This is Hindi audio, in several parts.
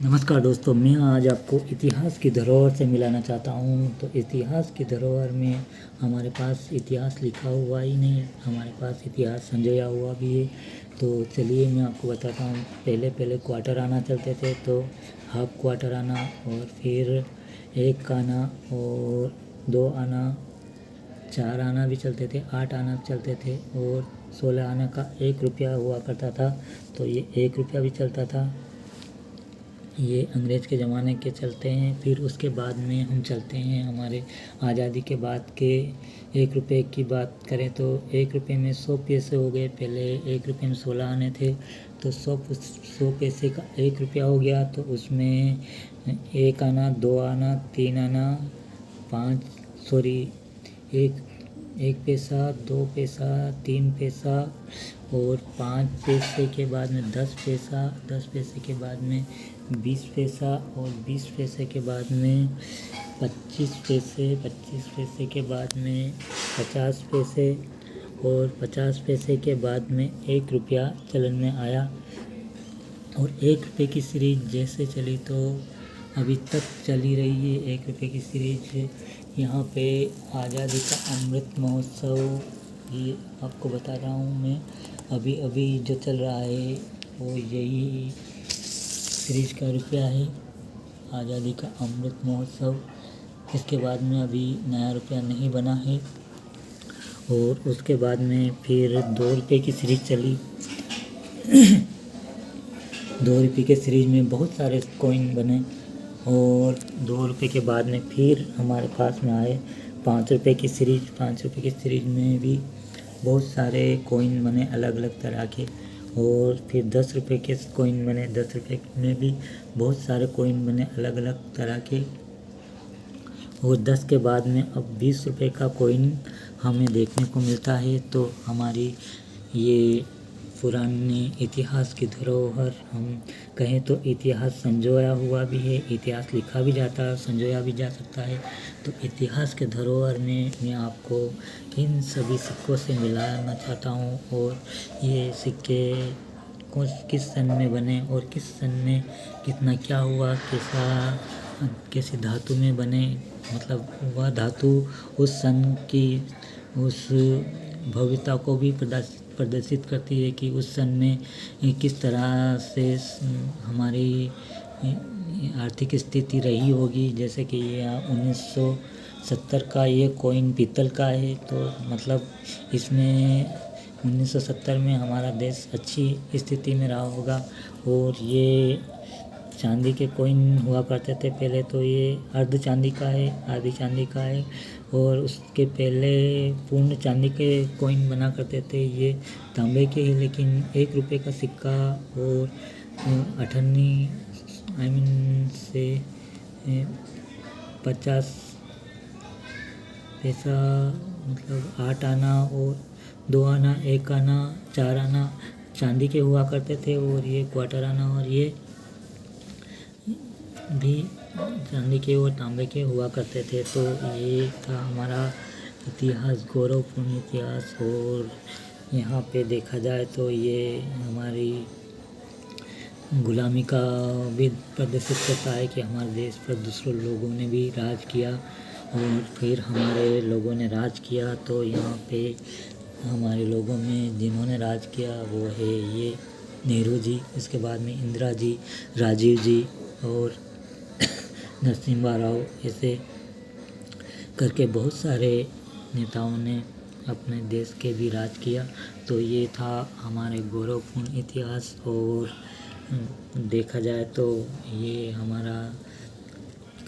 नमस्कार दोस्तों, मैं आज आपको इतिहास की धरोहर से मिलाना चाहता हूँ। तो इतिहास की धरोहर में हमारे पास इतिहास लिखा हुआ ही नहीं, हमारे पास इतिहास संजोया हुआ भी है। तो चलिए मैं आपको बताता हूँ। पहले क्वार्टर आना चलते थे, तो हाफ क्वार्टर आना, और फिर एक आना और 2 आना, 4 आना भी चलते थे, 8 आना चलते थे, और 16 आना का 1 रुपया हुआ करता था। तो ये 1 रुपया भी चलता था। ये अंग्रेज़ के ज़माने के चलते हैं। फिर उसके बाद में हम चलते हैं हमारे आज़ादी के बाद के 1 रुपये की बात करें तो 1 रुपये में 100 पैसे हो गए। पहले 1 रुपये में 16 आने थे, तो 100 पैसे का 1 रुपया हो गया। तो उसमें 1 आना, 2 आना, 3 आना, 1 पैसा, 2 पैसा, 3 पैसा, और 5 पैसे के बाद में 10 पैसा, 10 पैसे के बाद में 20 पैसा, और 20 पैसे के बाद में 25 पैसे, 25 पैसे के बाद में 50 पैसे, और 50 पैसे के बाद में 1 रुपया चलन में आया। और 1 रुपये की सीरीज जैसे चली तो अभी तक चली रही है। 1 रुपये की सीरीज यहाँ पे आज़ादी का अमृत महोत्सव, ये आपको बता रहा हूँ मैं। अभी जो चल रहा है वो यही सीरीज का रुपया है, आज़ादी का अमृत महोत्सव। इसके बाद में अभी नया रुपया नहीं बना है। और उसके बाद में फिर 2 रुपये की सीरीज चली। 2 रुपये के सीरीज में बहुत सारे कॉइन बने, और 2 रुपये के बाद में फिर हमारे पास में आए 5 रुपये की सीरीज। 5 रुपये की सीरीज में भी बहुत सारे कॉइन बने अलग अलग तरह के। और फिर 10 रुपये के कॉइन बने। 10 रुपये में भी बहुत सारे कॉइन बने अलग अलग तरह के। और 10 के बाद में अब 20 रुपये का कॉइन हमें देखने को मिलता है। तो हमारी ये पुराने इतिहास की धरोहर, हम कहें तो इतिहास संजोया हुआ भी है। इतिहास लिखा भी जाता है, संजोया भी जा सकता है। तो इतिहास के धरोहर में मैं आपको इन सभी सिक्कों से मिलाना चाहता हूँ। और ये सिक्के किस सन में बने और किस सन में कितना क्या हुआ, कैसी धातु में बने, मतलब वह धातु उस सन की उस भव्यता को भी प्रदर्शित करती है कि उस सन में किस तरह से हमारी आर्थिक स्थिति रही होगी। जैसे कि ये 1970 का ये कॉइन पीतल का है, तो मतलब इसमें 1970 में हमारा देश अच्छी स्थिति में रहा होगा। और ये चांदी के कॉइन हुआ करते थे पहले, तो ये अर्ध चांदी का है, आधी चांदी का है। और उसके पहले पूर्ण चांदी के कॉइन बना करते थे, ये तांबे के ही। लेकिन 1 रुपये का सिक्का और 58 से 50 पैसा, मतलब 8 आना और 2 आना, 1 आना, 4 आना चांदी के हुआ करते थे। और ये क्वार्टर आना और ये भी चांदी के और तांबे के हुआ करते थे। तो ये था हमारा इतिहास, गौरवपूर्ण इतिहास। और यहाँ पे देखा जाए तो ये हमारी गुलामी का भी प्रदर्शित करता है कि हमारे देश पर दूसरों लोगों ने भी राज किया, और फिर हमारे लोगों ने राज किया। तो यहाँ पे हमारे लोगों में जिन्होंने राज किया वो है ये नेहरू जी, इसके बाद में इंदिरा जी, राजीव जी और नरसिम्हा राव। ऐसे करके बहुत सारे नेताओं ने अपने देश के भी राज किया। तो ये था हमारे गौरवपूर्ण इतिहास। और देखा जाए तो ये हमारा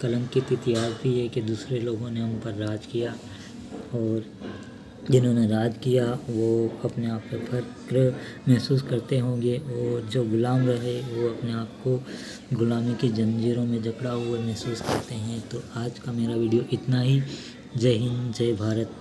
कलंकित इतिहास भी है कि दूसरे लोगों ने हम पर राज किया, और जिन्होंने राज किया वो अपने आप पे फख्र महसूस करते होंगे, और जो गुलाम रहे वो अपने आप को गुलामी की जंजीरों में जकड़ा हुआ महसूस करते हैं। तो आज का मेरा वीडियो इतना ही। जय हिंद, जय भारत।